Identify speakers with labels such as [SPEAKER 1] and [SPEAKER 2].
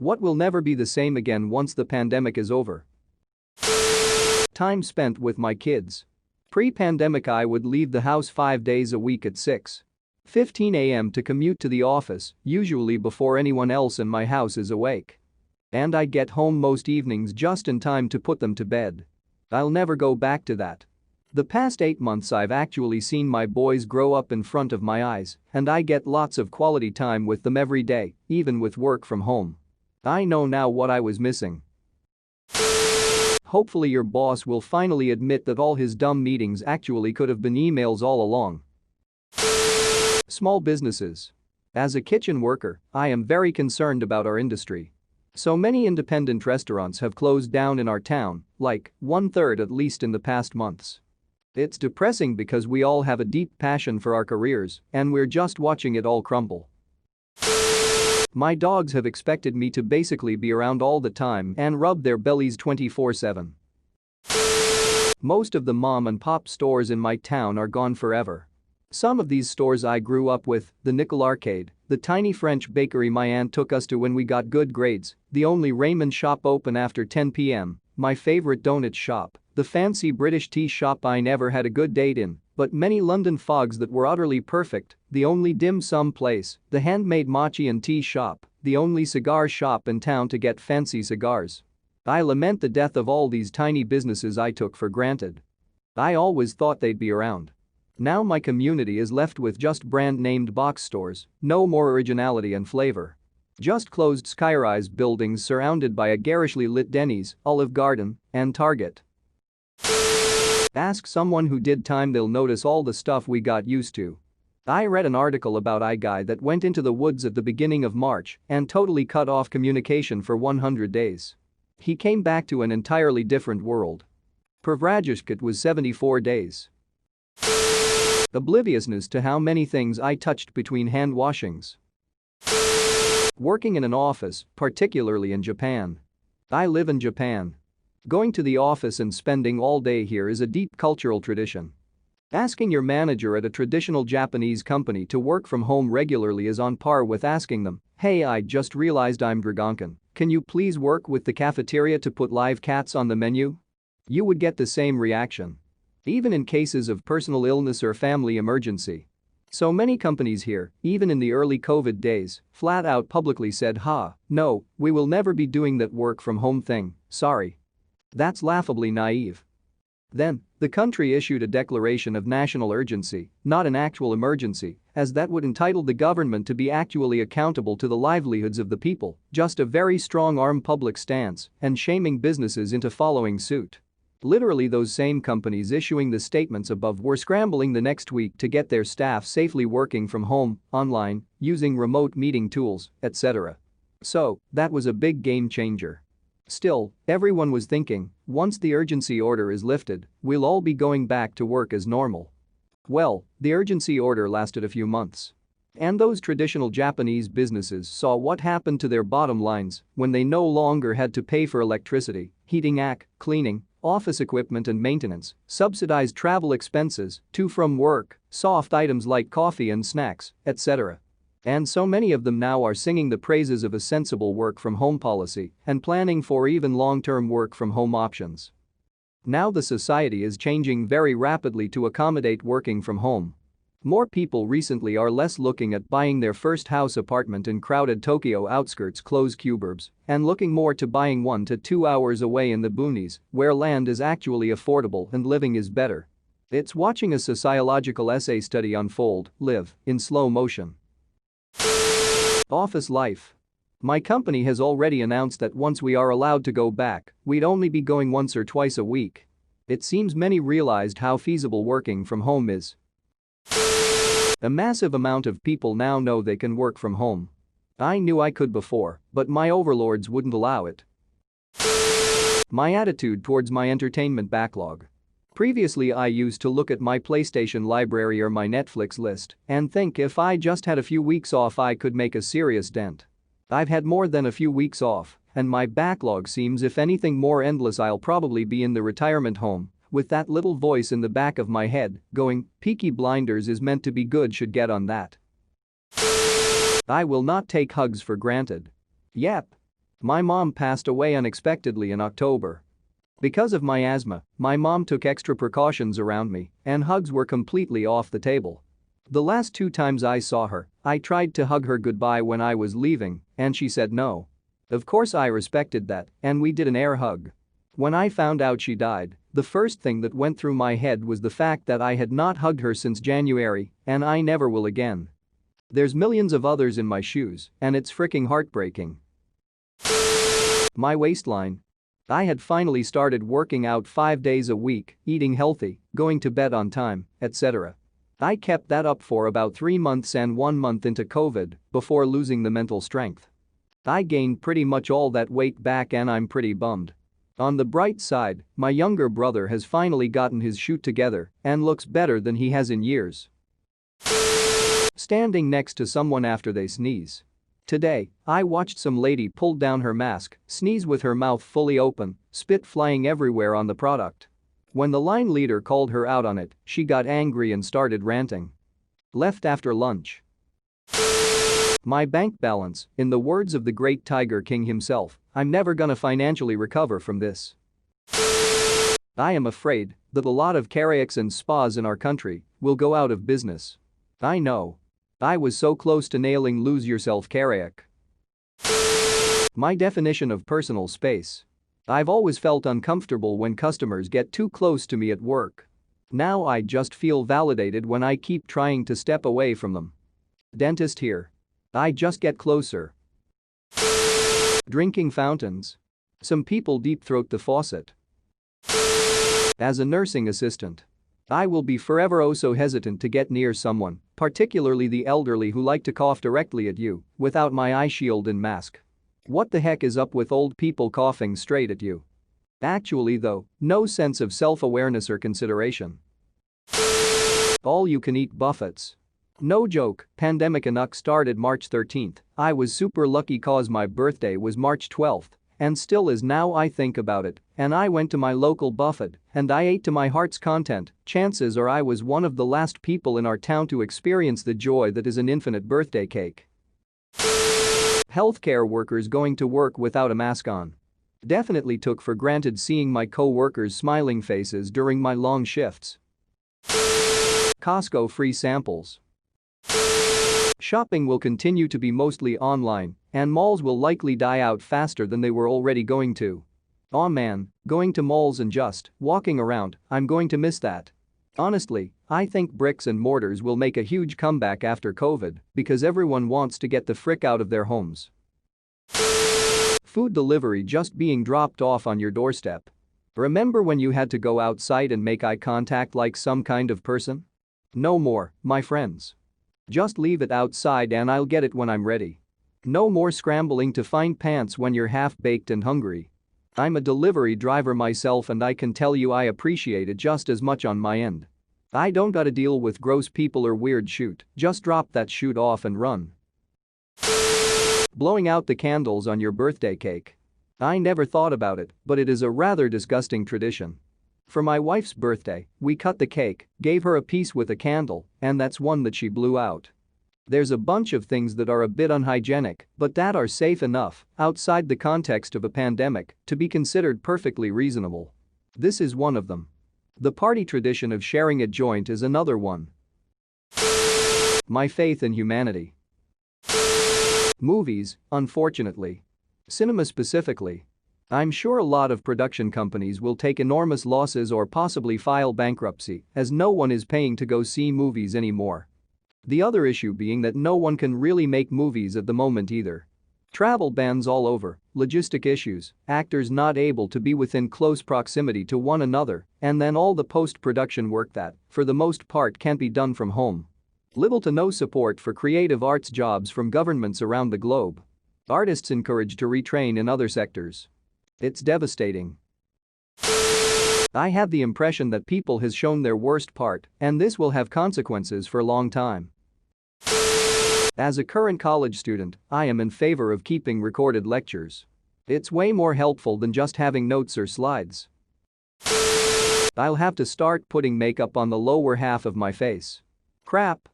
[SPEAKER 1] What will never be the same again once the pandemic is over? Time spent with my kids. Pre-pandemic I would leave the house 5 days a week at 6:15 a.m. to commute to the office, usually before anyone else in my house is awake. And I get home most evenings just in time to put them to bed. I'll never go back to that. The past 8 months I've actually seen my boys grow up in front of my eyes, and I get lots of quality time with them every day, even with work from home. I know now what I was missing. Hopefully your boss will finally admit that all his dumb meetings actually could have been emails all along. Small businesses. As a kitchen worker, I am very concerned about our industry. So many independent restaurants have closed down in our town, like 1/3 at least in the past months. It's depressing because we all have a deep passion for our careers and we're just watching it all crumble. My dogs have expected me to basically be around all the time and rub their bellies 24/7. Most of the mom and pop stores in my town are gone forever. Some of these stores I grew up with, the Nickel Arcade, the tiny French bakery my aunt took us to when we got good grades, the only ramen shop open after 10 p.m., my favorite donut shop, the fancy British tea shop I never had a good date in, but many London fogs that were utterly perfect, the only dim sum place, the handmade mochi and tea shop, the only cigar shop in town to get fancy cigars. I lament the death of all these tiny businesses I took for granted. I always thought they'd be around. Now my community is left with just brand-named box stores, no more originality and flavor. Just closed skyrise buildings surrounded by a garishly lit Denny's, Olive Garden, and Target. Ask someone who did time, they'll notice all the stuff we got used to. I read an article about a guy that went into the woods at the beginning of March and totally cut off communication for 100 days. He came back to an entirely different world. Pervrajishkit was 74 days. Obliviousness to how many things I touched between hand washings. Working in an office, particularly in Japan. I live in Japan. Going to the office and spending all day here is a deep cultural tradition. Asking your manager at a traditional Japanese company to work from home regularly is on par with asking them, "Hey, I just realized I'm Dragonkan. Can you please work with the cafeteria to put live cats on the menu?" You would get the same reaction. Even in cases of personal illness or family emergency. So many companies here, even in the early COVID days, flat out publicly said, no, we will never be doing that work from home thing, sorry. That's laughably naive. Then, the country issued a declaration of national urgency, not an actual emergency, as that would entitle the government to be actually accountable to the livelihoods of the people, just a very strong-arm public stance and shaming businesses into following suit. Literally those same companies issuing the statements above were scrambling the next week to get their staff safely working from home, online, using remote meeting tools, etc. So, that was a big game changer. Still, everyone was thinking, once the urgency order is lifted, we'll all be going back to work as normal. Well, the urgency order lasted a few months. And those traditional Japanese businesses saw what happened to their bottom lines when they no longer had to pay for electricity, heating, cleaning, office equipment and maintenance, subsidized travel expenses, to from work, soft items like coffee and snacks, etc. And so many of them now are singing the praises of a sensible work-from-home policy and planning for even long-term work-from-home options. Now the society is changing very rapidly to accommodate working from home. More people recently are less looking at buying their first house apartment in crowded Tokyo outskirts close suburbs and looking more to buying 1 to 2 hours away in the boonies where land is actually affordable and living is better. It's watching a sociological essay study unfold, live, in slow motion. Office life. My company has already announced that once we are allowed to go back, we'd only be going once or twice a week. It seems many realized how feasible working from home is. A massive amount of people now know they can work from home. I knew I could before, but my overlords wouldn't allow it. My attitude towards my entertainment backlog. Previously I used to look at my PlayStation library or my Netflix list and think if I just had a few weeks off I could make a serious dent. I've had more than a few weeks off, and my backlog seems if anything more endless. I'll probably be in the retirement home with that little voice in the back of my head going, Peaky Blinders is meant to be good, should get on that. I will not take hugs for granted. Yep. My mom passed away unexpectedly in October. Because of my asthma, my mom took extra precautions around me, and hugs were completely off the table. The last 2 times I saw her, I tried to hug her goodbye when I was leaving, and she said no. Of course I respected that, and we did an air hug. When I found out she died, the first thing that went through my head was the fact that I had not hugged her since January, and I never will again. There's millions of others in my shoes, and it's freaking heartbreaking. My waistline. I had finally started working out 5 days a week, eating healthy, going to bed on time, etc. I kept that up for about 3 months and 1 month into COVID before losing the mental strength. I gained pretty much all that weight back and I'm pretty bummed. On the bright side, my younger brother has finally gotten his shoot together and looks better than he has in years. Standing next to someone after they sneeze. Today, I watched some lady pull down her mask, sneeze with her mouth fully open, spit flying everywhere on the product. When the line leader called her out on it, she got angry and started ranting. Left after lunch. My bank balance, in the words of the great Tiger King himself, I'm never gonna financially recover from this. I am afraid that a lot of karaoke and spas in our country will go out of business. I know. I was so close to nailing lose yourself karaoke. My definition of personal space. I've always felt uncomfortable when customers get too close to me at work. Now I just feel validated when I keep trying to step away from them. Dentist here. I just get closer. Drinking fountains. Some people deep throat the faucet. As a nursing assistant, I will be forever oh so hesitant to get near someone, particularly the elderly who like to cough directly at you, without my eye shield and mask. What the heck is up with old people coughing straight at you? Actually though, no sense of self-awareness or consideration. All-you-can-eat buffets. No joke, pandemic Inuk started March 13th, I was super lucky cause my birthday was March 12th, and still is now I think about it, and I went to my local buffet, and I ate to my heart's content, chances are I was one of the last people in our town to experience the joy that is an infinite birthday cake. Healthcare workers going to work without a mask on. Definitely took for granted seeing my co-workers' smiling faces during my long shifts. Costco free samples. Shopping will continue to be mostly online, and malls will likely die out faster than they were already going to. Aw man, going to malls and just walking around, I'm going to miss that. Honestly, I think bricks and mortars will make a huge comeback after COVID because everyone wants to get the frick out of their homes. Food delivery just being dropped off on your doorstep. Remember when you had to go outside and make eye contact like some kind of person? No more, my friends. Just leave it outside and I'll get it when I'm ready. No more scrambling to find pants when you're half-baked and hungry. I'm a delivery driver myself and I can tell you I appreciate it just as much on my end. I don't gotta deal with gross people or weird shoot, just drop that shoot off and run. Blowing out the candles on your birthday cake. I never thought about it, but it is a rather disgusting tradition. For my wife's birthday, we cut the cake, gave her a piece with a candle, and that's one that she blew out. There's a bunch of things that are a bit unhygienic, but that are safe enough, outside the context of a pandemic, to be considered perfectly reasonable. This is one of them. The party tradition of sharing a joint is another one. My faith in humanity. Movies, unfortunately. Cinema specifically. I'm sure a lot of production companies will take enormous losses or possibly file bankruptcy as no one is paying to go see movies anymore. The other issue being that no one can really make movies at the moment either. Travel bans all over, logistic issues, actors not able to be within close proximity to one another, and then all the post-production work that, for the most part, can't be done from home. Little to no support for creative arts jobs from governments around the globe. Artists encouraged to retrain in other sectors. It's devastating. I have the impression that people has shown their worst part, and this will have consequences for a long time. As a current college student, I am in favor of keeping recorded lectures. It's way more helpful than just having notes or slides. I'll have to start putting makeup on the lower half of my face. Crap.